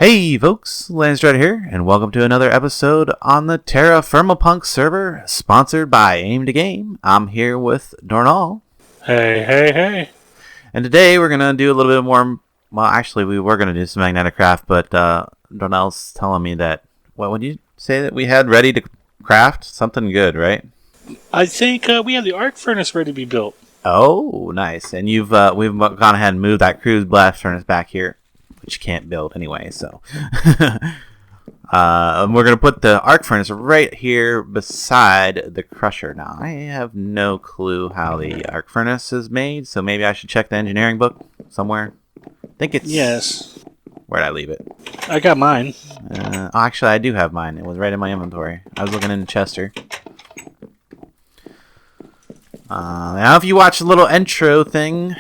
Hey folks, Landstryder here, and welcome to another episode on the TerraFirma Punk server, sponsored by Aim to Game. I'm here with Dornall. Hey. And today we're going to do a little bit more, well actually we were going to do some magnetic craft, but Dornall's telling me that, what would you say that we had ready to craft? Something good, right? I think we have the arc furnace ready to be built. Oh, nice. And we've gone ahead and moved that cruise blast furnace back here, which you can't build anyway, so we're going to put the arc furnace right here beside the crusher. Now, I have no clue how the arc furnace is made, so maybe I should check the engineering book somewhere. I think it's... Yes. Where'd I leave it? I got mine. Actually, I do have mine. It was right in my inventory. I was looking in Chester. Now, if you watch the little intro thing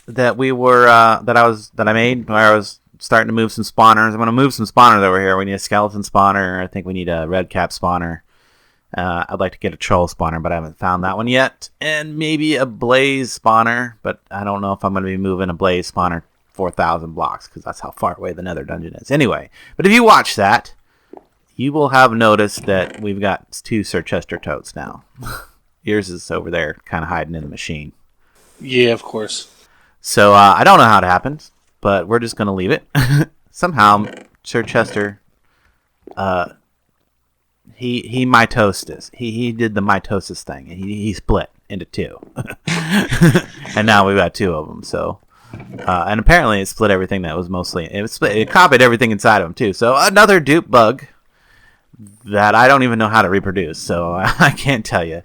that I made where I was starting to move some spawners. I'm going to move some spawners over here. We need a skeleton spawner. I think we need a red cap spawner. I'd like to get a troll spawner, but I haven't found that one yet. And maybe a blaze spawner, but I don't know if I'm going to be moving a blaze spawner 4,000 blocks because that's how far away the nether dungeon is. Anyway, but if you watch that, you will have noticed that we've got 2 Sir Chester totes now. Yours is over there kind of hiding in the machine. Yeah, of course. So I don't know how it happened, but we're just going to leave it. Somehow, Sir Chester, he mitosis. He did the mitosis thing. He split into 2. And now we've got 2 of them. So, and apparently it split everything that was mostly... It copied everything inside of them, too. So another dupe bug that I don't even know how to reproduce. So I can't tell you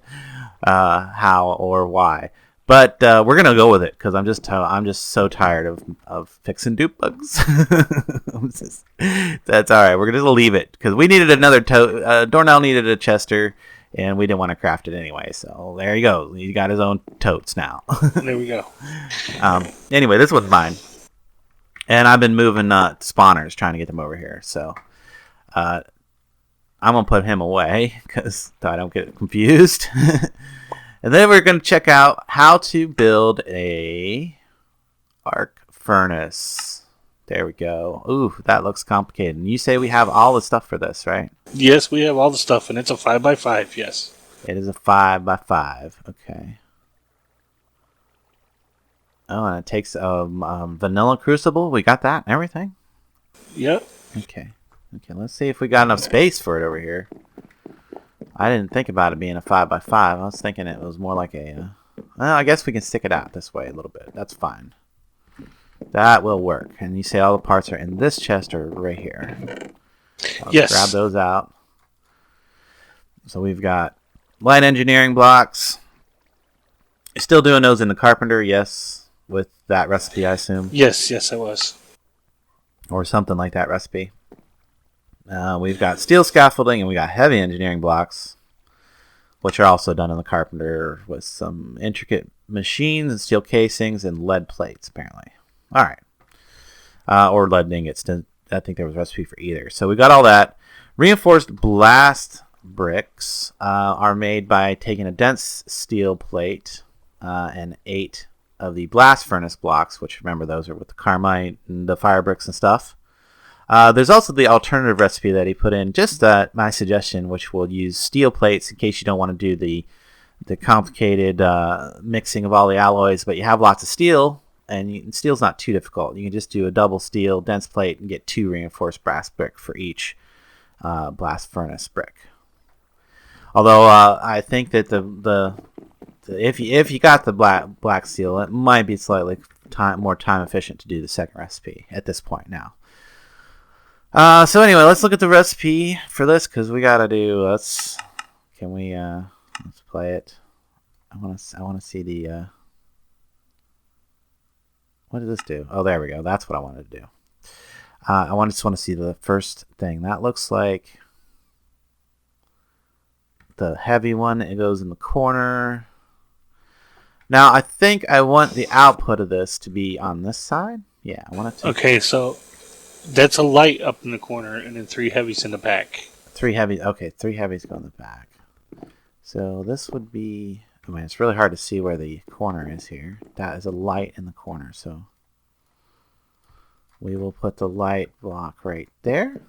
how or why. But we're gonna go with it because I'm just so tired of fixing dupe bugs. That's all right. We're gonna leave it because we needed another tote. Dornall needed a Chester, and we didn't want to craft it anyway. So there you go. He got his own totes now. There we go. Anyway, this one's mine, and I've been moving spawners, trying to get them over here. So I'm gonna put him away because I don't get confused. And then we're going to check out how to build a arc furnace. There we go. Ooh, that looks complicated. And you say we have all the stuff for this, right? Yes, we have all the stuff, and it's a 5x5, yes. It is a 5x5. Okay. Oh, and it takes a vanilla crucible. We got that and everything? Yep. Okay, let's see if we got enough space for it over here. I didn't think about it being a 5x5. I was thinking it was more like a... well, I guess we can stick it out this way a little bit. That's fine. That will work. And you say all the parts are in this chest or right here. I'll yes. Grab those out. So we've got light engineering blocks. Still doing those in the carpenter, yes. With that recipe, I assume. Yes, I was. Or something like that recipe. We've got steel scaffolding and we got heavy engineering blocks, which are also done in the carpenter with some intricate machines and steel casings and lead plates, apparently. All right. Or lead ingots. I think there was a recipe for either. So we got all that. Reinforced blast bricks are made by taking a dense steel plate and 8 of the blast furnace blocks, which remember those are with the carmite and the fire bricks and stuff. There's also the alternative recipe that he put in, just my suggestion, which will use steel plates in case you don't want to do the complicated mixing of all the alloys, but you have lots of steel, and steel's not too difficult. You can just do a double steel dense plate and get 2 reinforced brass brick for each blast furnace brick. Although I think that if you got the black steel, it might be slightly more time efficient to do the second recipe at this point now. So anyway, let's look at the recipe for this because we gotta do. Let's play it. I want to see the. What did this do? Oh, there we go. That's what I wanted to do. I just want to see the first thing. That looks like the heavy one. It goes in the corner. Now I think I want the output of this to be on this side. Yeah, I want it to. Okay, so that's a light up in the corner, and then 3 heavies in the back. 3 heavies. Okay, 3 heavies go in the back. So this would be... I mean, it's really hard to see where the corner is here. That is a light in the corner, so... We will put the light block right there.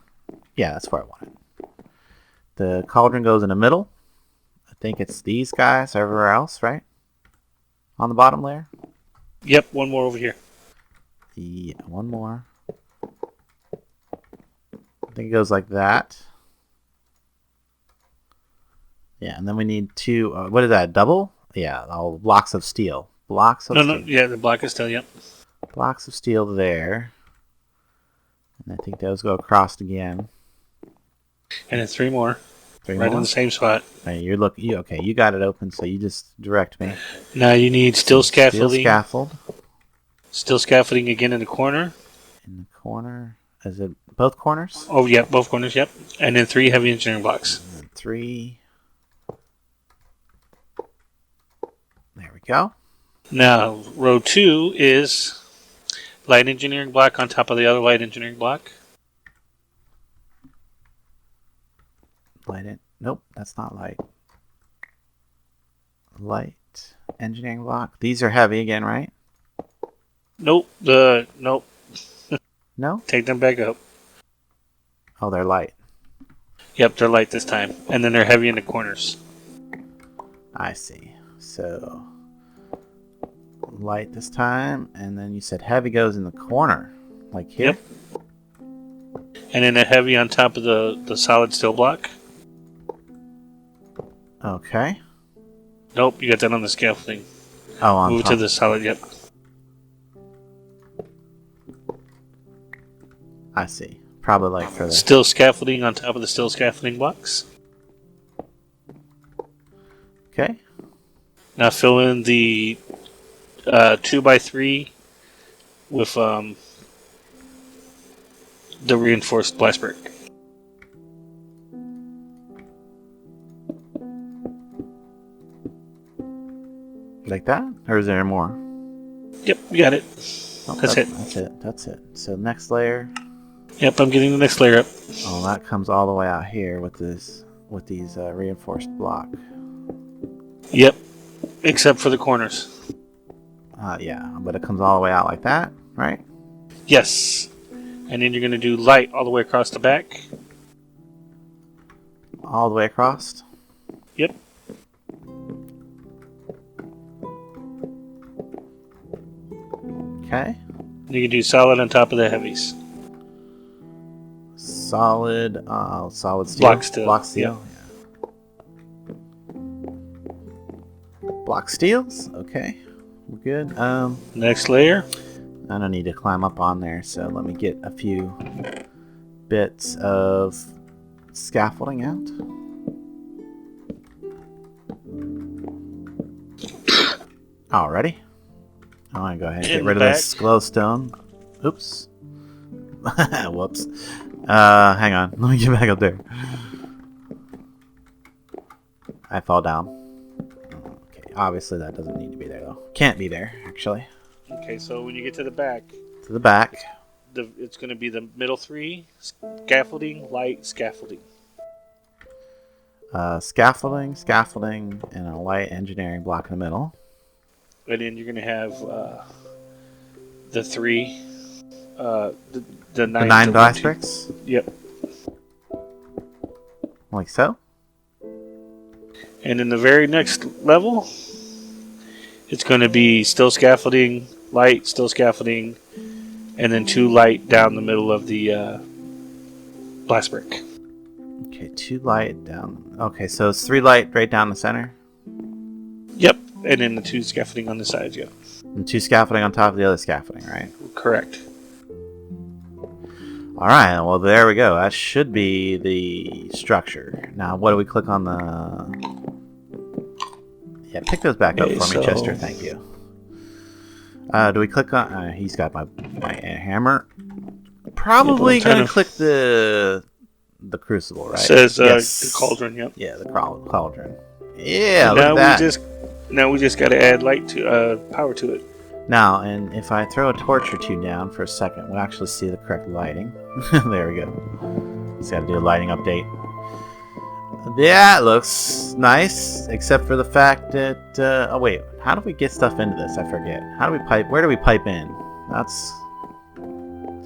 Yeah, that's where I want it. The cauldron goes in the middle. I think it's these guys everywhere else, right? On the bottom layer? Yep, one more over here. Yeah, one more. I think it goes like that. Yeah, and then we need two. What is that? Double? Yeah, all blocks of steel. Blocks of steel. Yeah, the block is still, yep. Blocks of steel there. And I think those go across again. And then three more. Three right more? in the same spot. Hey, okay, you got it open, so you just direct me. Now you need steel scaffolding. Steel scaffold. Steel scaffolding again in the corner. In the corner. Is it both corners? Oh, yeah, both corners, yep. And then 3 heavy engineering blocks. And then 3. There we go. Now, row 2 is light engineering block on top of the other light engineering block. Nope, that's not light. Light engineering block. These are heavy again, right? Nope. Nope. No? Take them back up. Oh, they're light. Yep, they're light this time. And then they're heavy in the corners. I see. So, light this time, and then you said heavy goes in the corner. Like here? Yep. And then a heavy on top of the solid steel block. Okay. Nope, you got that on the scaffolding. Oh, on Move top. to the solid, yep. I see. Probably like for the... Steel scaffolding on top of the steel scaffolding blocks. Okay. Now fill in the 2x3 with the reinforced blast brick. Like that? Or is there more? Yep, you got it. Oh, That's it. That's it. So next layer. Yep, I'm getting the next layer up. Oh, that comes all the way out here with these reinforced block. Yep, except for the corners. Yeah, but it comes all the way out like that, right? Yes. And then you're going to do light all the way across the back. All the way across. Yep. Okay. You can do solid on top of the heavies. Solid steel. Block steel. Block steel. Yeah. Block steels. Okay, we're good. Next layer. I don't need to climb up on there, so let me get a few bits of scaffolding out. Alrighty. I want to go ahead and get rid of this glowstone. Oops. Whoops. Hang on. Let me get back up there. I fall down. Okay, obviously that doesn't need to be there though. Can't be there, actually. Okay, so when you get to the back, To the back. it's going to be the middle 3, scaffolding, light, scaffolding. Scaffolding, and a light engineering block in the middle. And then you're going to have the 3, the 9 blast bricks? Yep. Like so? And in the very next level, it's going to be still scaffolding, light, still scaffolding, and then 2 light down the middle of the blast brick. Okay, 2 light down. Okay, so it's 3 light right down the center? Yep. And then the 2 scaffolding on the sides, yep. And 2 scaffolding on top of the other scaffolding, right? Correct. Alright, well there we go. That should be the structure. Now, what do we click on the... Yeah, pick those back up for me, Chester. Thank you. Do we click on... he's got my hammer. Probably going to click the crucible, right? It says the cauldron, yep. Yeah, the cauldron. Yeah, now look at that. Now we just got to add light to power to it. Now, and if I throw a torch or 2 down for a second, we'll actually see the correct lighting. There we go. Just got to do a lighting update. Yeah, it looks nice, except for the fact that... oh, wait. How do we get stuff into this? I forget. How do we pipe... Where do we pipe in? That's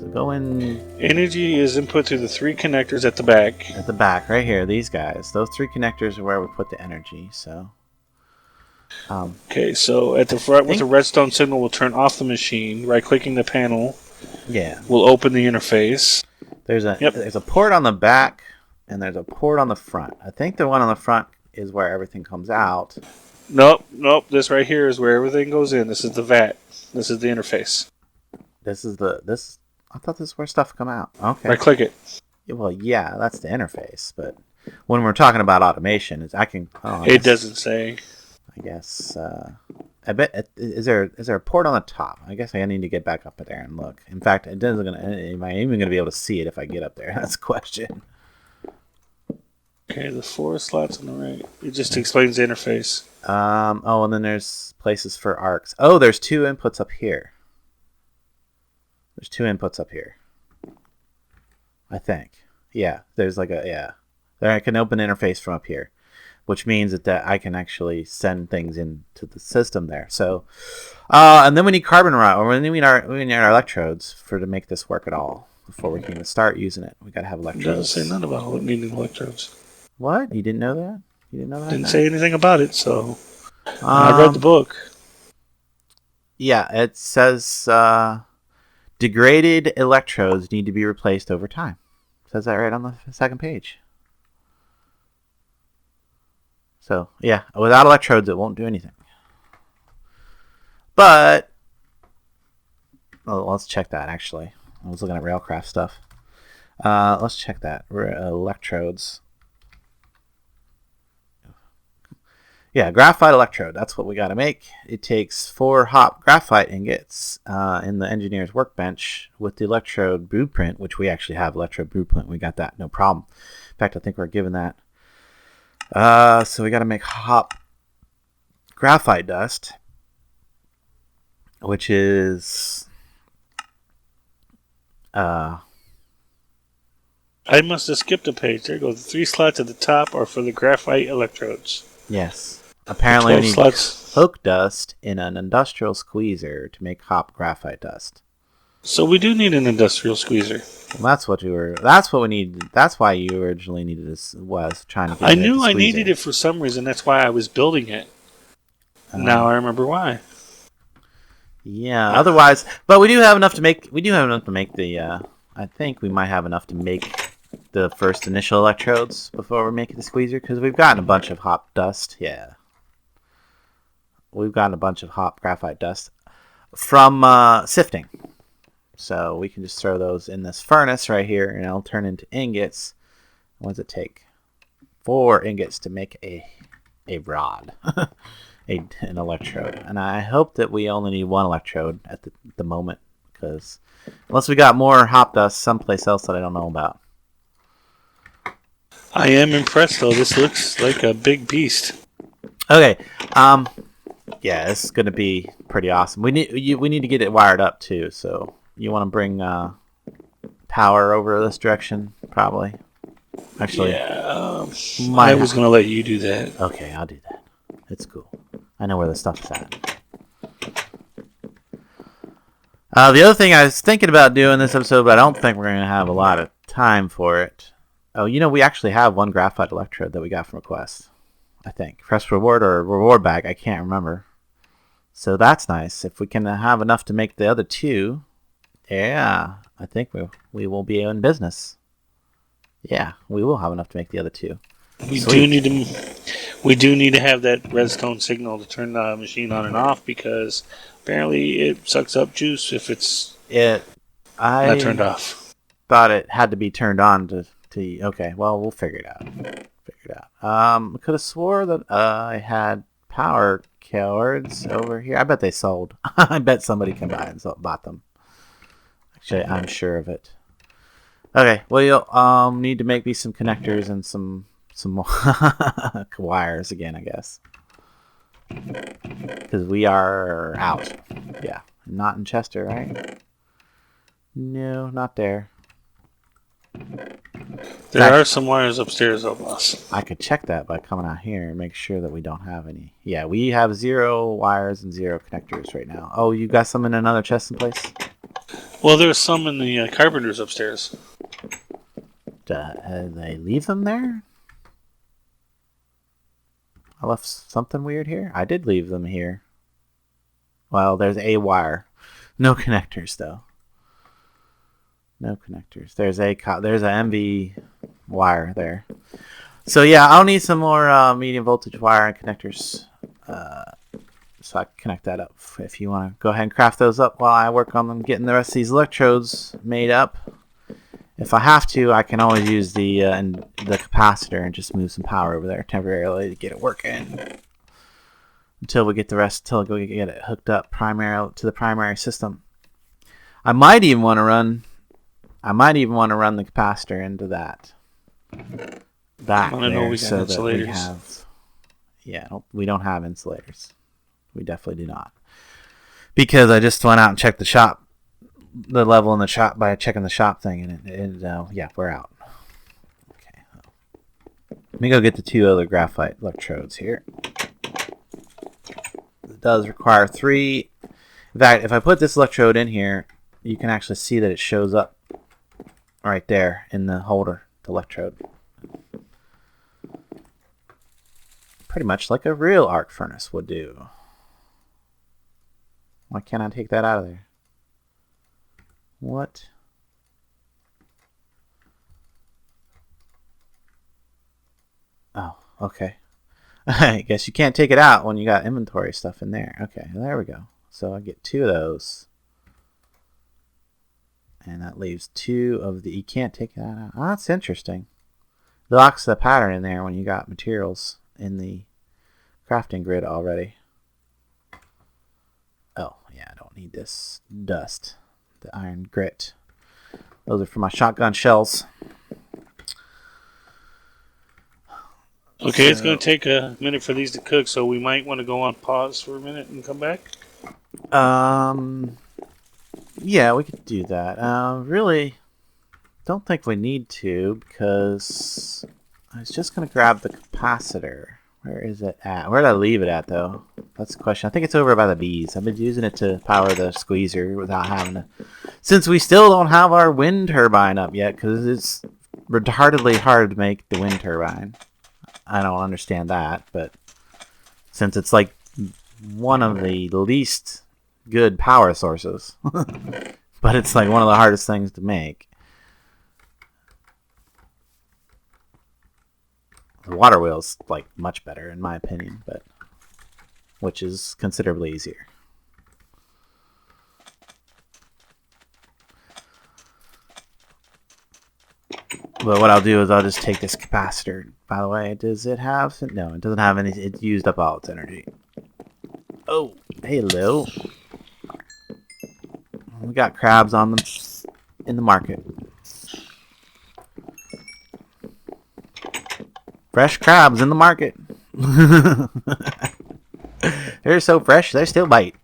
So go in. Energy is input through the 3 connectors at the back. At the back, right here, these guys. Those 3 connectors are where we put the energy, so... okay, so at the front with the redstone signal, we'll turn off the machine. Right-clicking the panel. Yeah. We'll open the interface. There's a port on the back, and there's a port on the front. I think the one on the front is where everything comes out. Nope. This right here is where everything goes in. This is the VAT. This is the interface. I thought this is where stuff come out. Okay. Right-click it. Well, yeah, that's the interface, but when we're talking about automation, It doesn't say. I guess. I bet is there a port on the top? I guess I need to get back up there and look. In fact, am I even gonna be able to see it if I get up there? That's the question. Okay, the 4 slots on the right. It just explains the interface. And then there's places for arcs. Oh, there's 2 inputs up here. There's 2 inputs up here. I think. Yeah, there's there I can open interface from up here, which means that I can actually send things into the system there. So, and then we need carbon rod, or we need our electrodes to make this work at all before we can even start using it. We gotta have electrodes. It doesn't say nothing about needing electrodes. What? You didn't know that? You didn't know that? Didn't say anything about it, so I read the book. Yeah, it says degraded electrodes need to be replaced over time. It says that right on the second page. So, yeah, without electrodes, it won't do anything. But, let's check that, actually. I was looking at Railcraft stuff. Let's check that. Electrodes. Yeah, graphite electrode. That's what we got to make. It takes 4 hop graphite ingots in the engineer's workbench with the electrode blueprint, which we actually have electrode blueprint. We got that, no problem. In fact, I think we're given that. So we got to make hop graphite dust, which is I must have skipped a page. There goes the 3 slots at the top are for the graphite electrodes. Yes. Apparently we need coke dust in an industrial squeezer to make hop graphite dust. So we do need an industrial squeezer. Well, that's what we need. That's why you originally needed this, was trying to get I knew I needed it for some reason. That's why I was building it. Now I remember why. Yeah. Otherwise, but we do have enough to make the I think we might have enough to make the first initial electrodes before we make the squeezer, because we've gotten a bunch of hop dust. Yeah. We've gotten a bunch of hop graphite dust from sifting. So we can just throw those in this furnace right here, and it'll turn into ingots. What does it take? 4 ingots to make a rod, an electrode. And I hope that we only need 1 electrode at the moment, because unless we got more hop dust someplace else that I don't know about. I am impressed, though. This looks like a big beast. Okay. Yeah, this is gonna be pretty awesome. We need to get it wired up too. So you want to bring power over this direction, probably. Actually, yeah. I was gonna let you do that. Okay, I'll do that. It's cool. I know where the stuff is at. The other thing I was thinking about doing this episode, but I don't think we're gonna have a lot of time for it. Oh, we actually have 1 graphite electrode that we got from a quest. I think. Press reward or reward bag. I can't remember. So that's nice. If we can have enough to make the other 2, yeah, I think we will be in business. Yeah, we will have enough to make the other 2. We do need to have that redstone signal to turn the machine on and off, because apparently it sucks up juice if it's not turned off. Thought it had to be turned on to. Okay, well, we'll figure it out. I could have swore that I had power cords over here. I bet they sold. I bet somebody came by and bought them. Actually, I'm sure of it. Okay, well, you'll need to make me some connectors and some more wires again, I guess. Because we are out. Yeah, not in Chester, right? No, not there. There are some wires upstairs, though, boss. I could check that by coming out here and make sure that we don't have any. Yeah, we have 0 wires and 0 connectors right now. Oh, you got some in another chest in place? Well, there's some in the carpenters upstairs. They leave them there? I left something weird here? I did leave them here. Well, there's a wire. No connectors, though. No connectors. There's a MV wire there. So, yeah, I'll need some more medium voltage wire and connectors. So I can connect that up. If you want to go ahead and craft those up while I work on them, getting the rest of these electrodes made up. If I have to, I can always use the capacitor and just move some power over there temporarily to get it working until we get the rest. Until we get it hooked up to the primary system. I might even want to run the capacitor into that. Back there, so that we have. Yeah, we don't have insulators. We definitely do not. Because I just went out and checked the level in the shop by checking the shop thing, and yeah, we're out. Okay. Let me go get the 2 other graphite electrodes here. It does require 3. In fact, if I put this electrode in here, you can actually see that it shows up right there in the holder, the electrode. Pretty much like a real arc furnace would do. Why can't I take that out of there? What? Oh, okay. I guess you can't take it out when you got inventory stuff in there. Okay, there we go. So I get 2 of those. And that leaves 2 of the... You can't take that out. Oh, that's interesting. It locks the pattern in there when you got materials in the crafting grid already. Oh, yeah, I don't need this dust. The iron grit. Those are for my shotgun shells. Okay, it's going to take a minute for these to cook, so we might want to go on pause for a minute and come back. Yeah, we could do that. Really, don't think we need to, because I was just going to grab the capacitor. Where is it at? Where did I leave it at, though? That's the question. I think it's over by the bees. I've been using it to power the squeezer without having to... Since we still don't have our wind turbine up yet, because it's retardedly hard to make the wind turbine. I don't understand that, but since it's like one of the least good power sources, but it's like one of the hardest things to make. The water wheel's like much better in my opinion, but which is considerably easier. But what I'll do is I'll just take this capacitor. By the way, does it have... No, it doesn't have any... It used up all its energy. Oh, hello. We got crabs on them in the market. Fresh crabs in the market. They're so fresh, they still bite.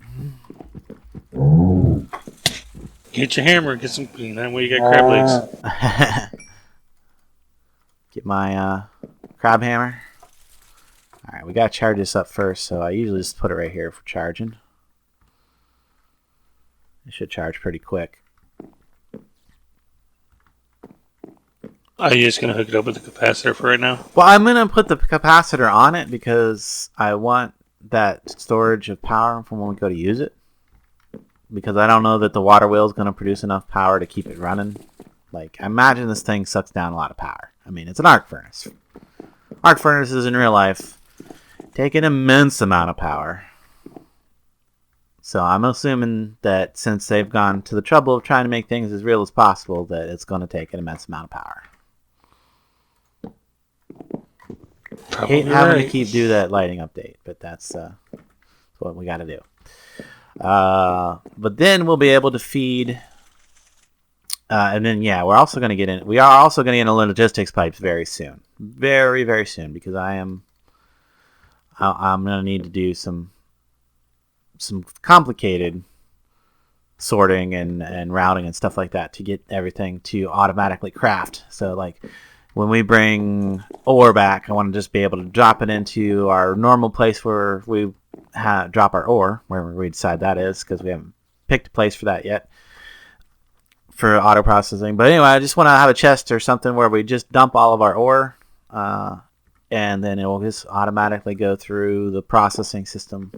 Get your hammer, get some... That way you got crab legs. Get my crab hammer. Alright, we gotta charge this up first, so I usually just put it right here for charging. It should charge pretty quick. Are you just going to hook it up with the capacitor for right now? Well, I'm going to put the capacitor on it because I want that storage of power from when we go to use it. Because I don't know that the water wheel is going to produce enough power to keep it running. Like, I imagine this thing sucks down a lot of power. I mean, it's an arc furnace. Arc furnaces in real life take an immense amount of power. So I'm assuming that since they've gone to the trouble of trying to make things as real as possible, that it's going to take an immense amount of power. Probably Hate having right. to keep do that lighting update, but that's what we got to do. But then we'll be able to feed, and then yeah, we're also going to get in. We are also going to get into logistics pipes very soon, very very soon, because I'm going to need to do some complicated sorting and routing and stuff like that to get everything to automatically craft. So like when we bring ore back, I want to just be able to drop it into our normal place where we drop our ore, wherever we decide that is, because we haven't picked a place for that yet. for auto processing. But anyway, I just want to have a chest or something where we just dump all of our ore, and then it will just automatically go through the processing system,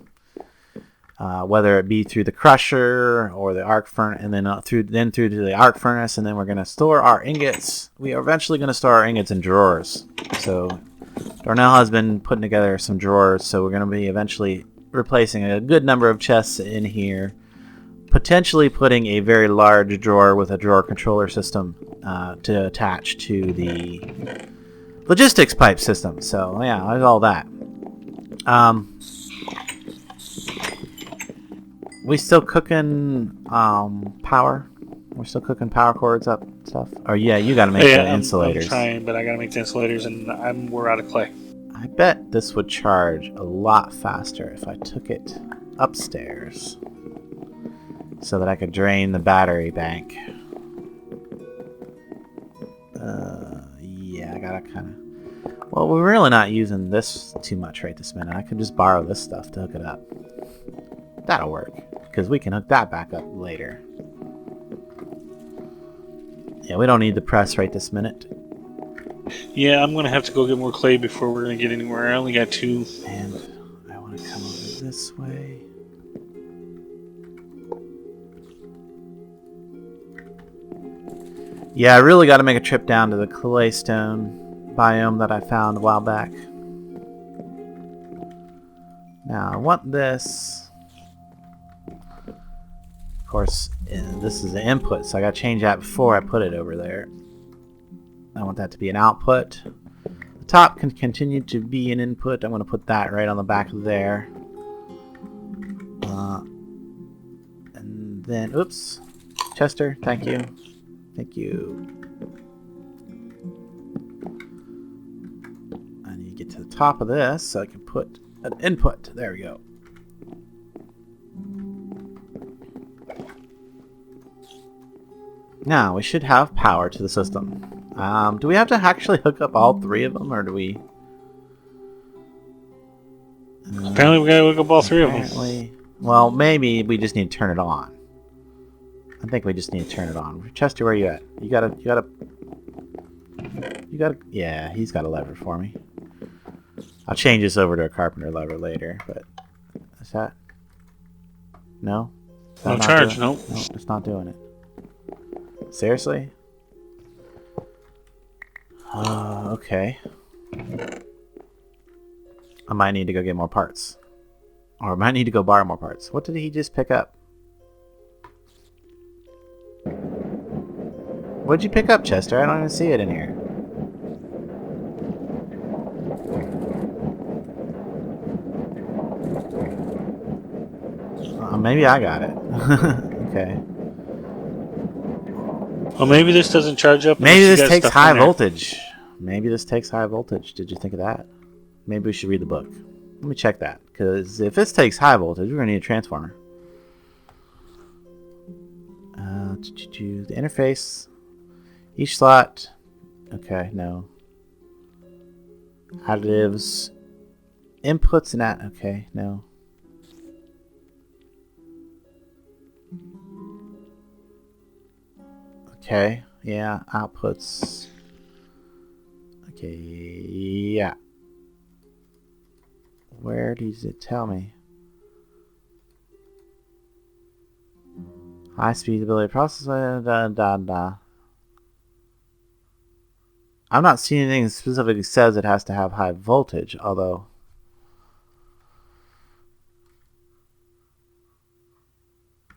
whether it be through the crusher or the arc furnace, and then through to the arc furnace, and then we're going to store our ingots. We are eventually going to store our ingots in drawers. So Dornall has been putting together some drawers, so we're going to be eventually replacing a good number of chests in here, potentially putting a very large drawer with a drawer controller system to attach to the logistics pipe system. So yeah, there's all that. We still cooking power? We're still cooking power cords up stuff? Or yeah, you got to make the insulators. I'm trying, but I got to make the insulators, and we're out of clay. I bet this would charge a lot faster if I took it upstairs so that I could drain the battery bank. Yeah, I gotta kind of... Well, we're really not using this too much right this minute. I could just borrow this stuff to hook it up. That'll work, because we can hook that back up later. Yeah, we don't need the press right this minute. Yeah, I'm going to have to go get more clay before we're going to get anywhere. I only got 2. And I want to come over this way. Yeah, I really got to make a trip down to the claystone biome that I found a while back. Now, I want this. Of course, this is the input, so I got to change that before I put it over there. I want that to be an output. The top can continue to be an input. I'm going to put that right on the back of there. And then, oops. Chester, thank you. Thank you. I need to get to the top of this so I can put an input. There we go. Now, we should have power to the system. Do we have to actually hook up all 3 of them, or do we... Apparently we gotta hook up all 3 of them. Well, maybe we just need to turn it on. I think we just need to turn it on. Chester, where are you at? You gotta... Yeah, he's got a lever for me. I'll change this over to a carpenter lever later, but... Is that... No? No charge, nope. No, it's not doing it. Seriously? Okay. I might need to go get more parts. Or I might need to go borrow more parts. What did he just pick up? What'd you pick up, Chester? I don't even see it in here. Maybe I got it. Okay. Well, maybe this doesn't charge up. Maybe this takes high voltage. Maybe this takes high voltage. Did you think of that? Maybe we should read the book. Let me check that. Because if this takes high voltage, we're going to need a transformer. The interface. Each slot. Okay, no. Additives. Inputs and that. Okay, no. Okay, yeah, outputs. Okay, yeah. Where does it tell me? High speed ability process. I'm not seeing anything that specifically says it has to have high voltage, although.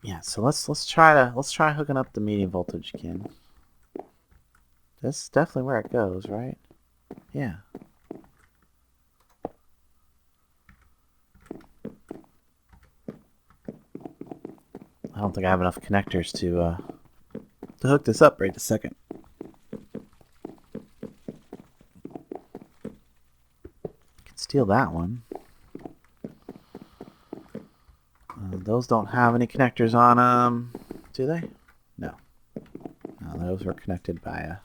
Yeah, so let's try hooking up the medium voltage again. That's definitely where it goes, right? Yeah. I don't think I have enough connectors to hook this up right this second. Can steal that one. Those don't have any connectors on them, do they? No. No, those were connected by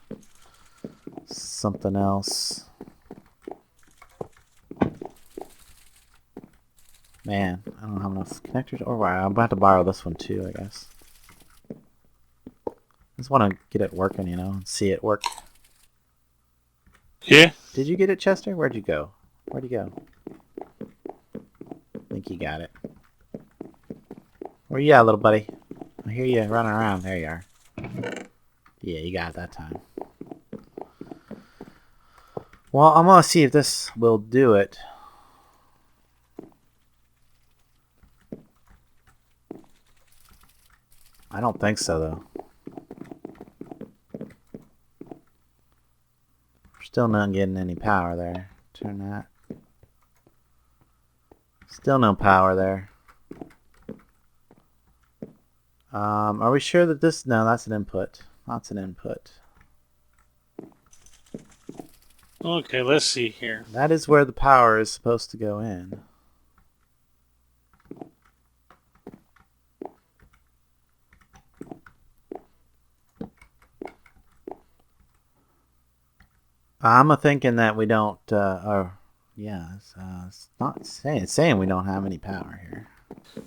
something else. Man, I don't have enough connectors. Or I'm about to borrow this one too, I guess. just want to get it working, and see it work. Yeah. Did you get it, Chester? Where'd you go? Where'd you go? I think you got it. Where you at, little buddy? I hear you running around. There you are. Yeah, you got it that time. Well, I'm going to see if this will do it. I don't think so, though. We're still not getting any power there. Turn that. Still no power there. Are we sure that this... No, that's an input. That's an input. Okay, let's see here. That is where the power is supposed to go in. I'm thinking that we don't... yeah, it's not saying... It's saying we don't have any power here.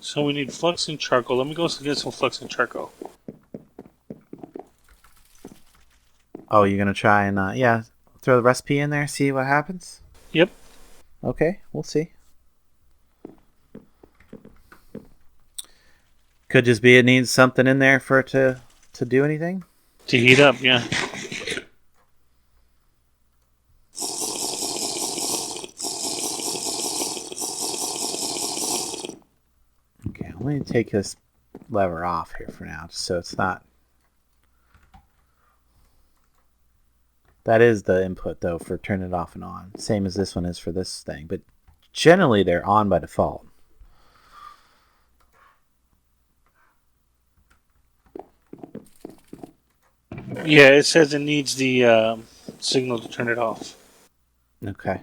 So we need flux and charcoal. Let me go get some flux and charcoal. Oh, you're going to try and... yeah, throw the recipe in there, see what happens? Yep. Okay, we'll see. Could just be it needs something in there for it to do anything? To heat up, yeah. Okay, let me take this lever off here for now, just so it's not... That is the input, though, for turning it off and on. Same as this one is for this thing. But generally, they're on by default. Yeah, it says it needs the signal to turn it off. Okay.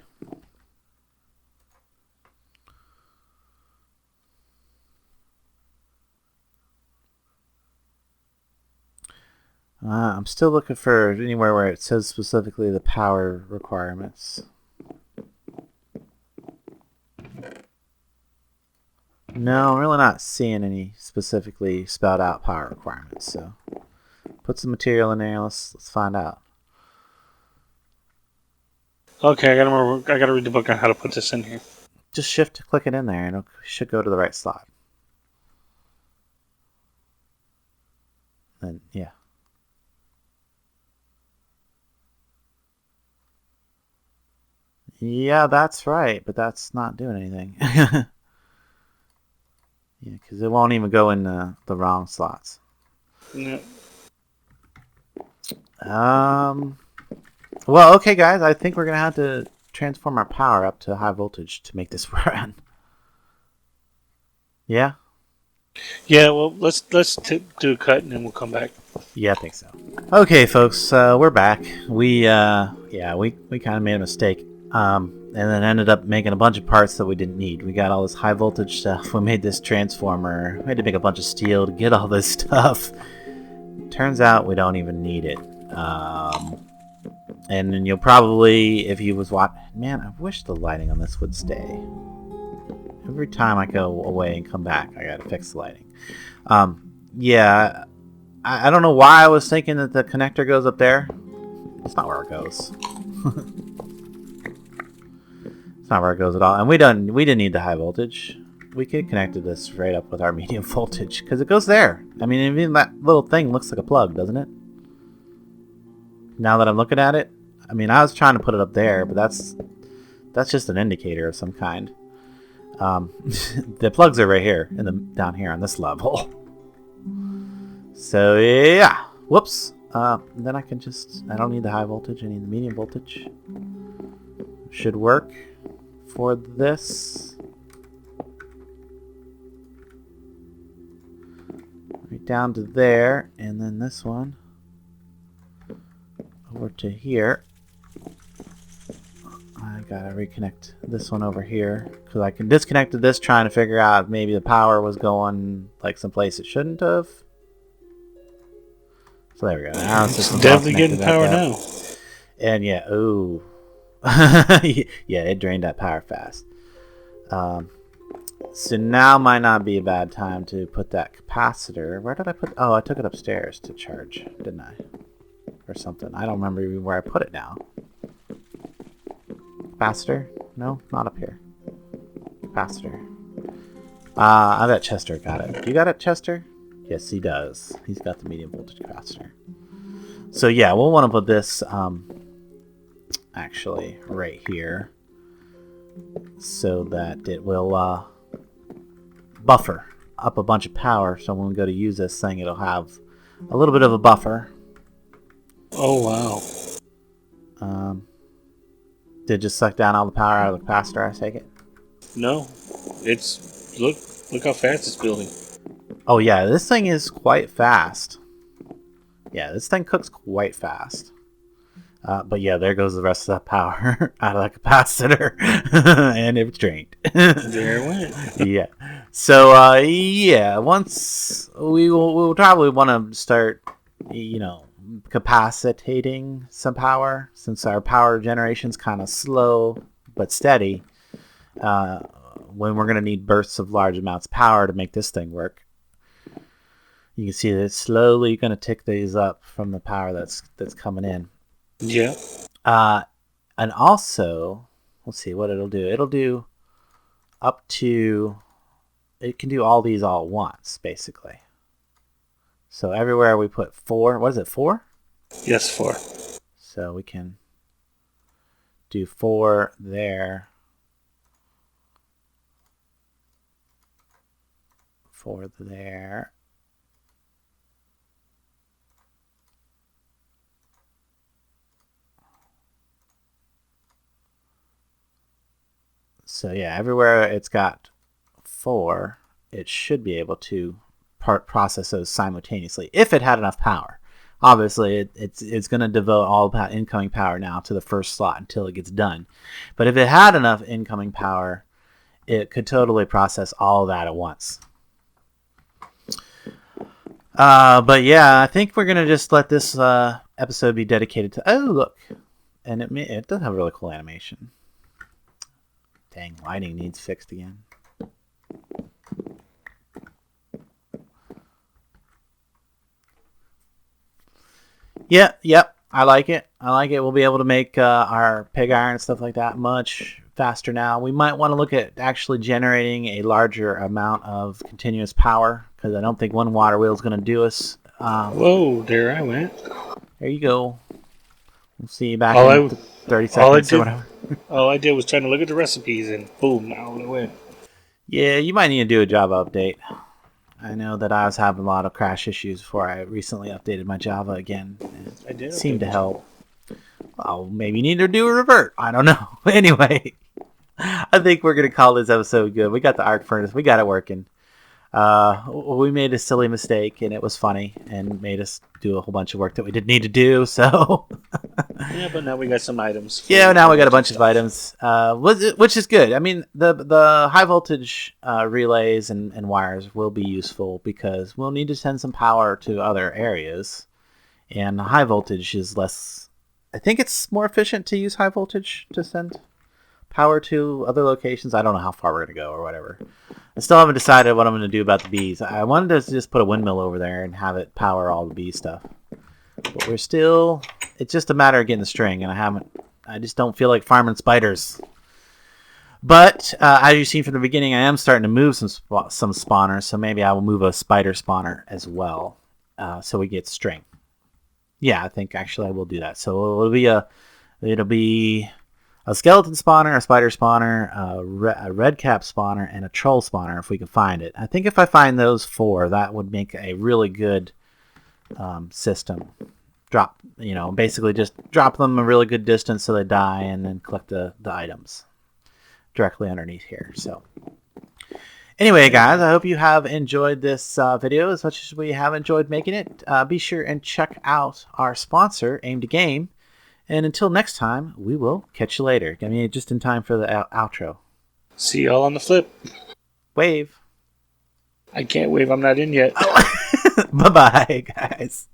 I'm still looking for anywhere where it says specifically the power requirements. No, I'm really not seeing any specifically spelled out power requirements. So put some material in there. Let's find out. Okay, I gotta read the book on how to put this in here. Just shift to click it in there, and it should go to the right slot. And yeah. Yeah, that's right, but that's not doing anything. Yeah, because it won't even go in the wrong slots. No. Well, okay, guys, I think we're gonna have to transform our power up to high voltage to make this run. Yeah. Yeah, well, let's do a cut and then we'll come back. Yeah, I think so. Okay, folks, we're back. We kind of made a mistake. And then ended up making a bunch of parts that we didn't need. We got all this high voltage stuff. We made this transformer. We had to make a bunch of steel to get all this stuff. Turns out we don't even need it. And then you'll probably, if you was watching... Man, I wish the lighting on this would stay. Every time I go away and come back, I gotta fix the lighting. Yeah, I don't know why I was thinking that the connector goes up there. It's not where it goes. It's not where it goes at all. And we didn't need the high voltage. We could connect this right up with our medium voltage because it goes there. I mean, even that little thing looks like a plug, doesn't it? Now that I'm looking at it, I mean, I was trying to put it up there, but that's just an indicator of some kind. The plugs are right here, down here on this level. So yeah, whoops. Then I can I don't need the high voltage. I need the medium voltage. Should work for this. Right down to there, and then this one over to here. I gotta reconnect this one over here because I disconnected this trying to figure out if maybe the power was going like someplace it shouldn't have. So there we go. Now it's definitely getting power now. And yeah, ooh. Yeah, it drained that power fast. So now might not be a bad time to put that capacitor. Where did I put? Oh, I took it upstairs to charge, didn't I? Or something. I don't remember even where I put it now. Capacitor? No, not up here. Capacitor. I bet Chester got it. You got it, Chester? Yes, he does. He's got the medium voltage capacitor. So yeah, we'll want to put this actually right here so that it will buffer up a bunch of power. So when we go to use this thing, it'll have a little bit of a buffer. Oh wow! Did it just suck down all the power out of the capacitor? I take it. No, it's look how fast it's building. Oh yeah, this thing is quite fast. Yeah, this thing cooks quite fast. But yeah, there goes the rest of that power out of that capacitor, and it was drained. There it went. Yeah. So yeah, once we'll probably want to start, capacitating some power, since our power generation's kind of slow but steady. When we're going to need bursts of large amounts of power to make this thing work. You can see that it's slowly going to tick these up from the power that's coming in. Yeah. And also, let's see what it'll do. It'll do up to, it can do all these all at once, basically. So everywhere we put 4, what is it, 4? Yes, 4. So we can do 4 there. 4 there. So yeah, everywhere it's got 4, it should be able to process those simultaneously if it had enough power. Obviously, it's going to devote all incoming power now to the first slot until it gets done. But if it had enough incoming power, it could totally process all of that at once. But yeah, I think we're going to just let this episode be dedicated to... Oh, look. And it does have a really cool animation. Dang, lighting needs fixed again. Yep. I like it. We'll be able to make our pig iron and stuff like that much faster now. We might want to look at actually generating a larger amount of continuous power, because I don't think one water wheel is going to do us. Whoa, there I went. There you go. We'll see you back in 30 seconds or whatever. All I did was trying to look at the recipes, and boom, out it went. Yeah, you might need to do a Java update. I know that I was having a lot of crash issues before I recently updated my Java again. I did. It seemed to help. Well, maybe you need to do a revert. I don't know. Anyway, I think we're going to call this episode good. We got the arc furnace. We got it working. We made a silly mistake, and it was funny, and made us do a whole bunch of work that we didn't need to do, so... Yeah, but now we got some items. Yeah, now we got a bunch of items, which is good. I mean, the high voltage relays and wires will be useful, because we'll need to send some power to other areas, and high voltage is less... I think it's more efficient to use high voltage to send power to other locations. I don't know how far we're going to go or whatever. I still haven't decided what I'm going to do about the bees. I wanted to just put a windmill over there and have it power all the bee stuff. But we're still... It's just a matter of getting the string, and I just don't feel like farming spiders. But, as you've seen from the beginning, I am starting to move some spawners, so maybe I will move a spider spawner as well, so we get string. Yeah, I think actually I will do that. So it'll be a skeleton spawner, a spider spawner, a red cap spawner, and a troll spawner if we can find it. I think if I find those 4, that would make a really good system. Basically just drop them a really good distance so they die, and then collect the items directly underneath here. So anyway, guys, I hope you have enjoyed this video as much as we have enjoyed making it. Be sure and check out our sponsor, Aim to Game. And until next time, we will catch you later. I mean, just in time for the outro. See y'all on the flip. Wave. I can't wave. I'm not in yet. Bye-bye, guys.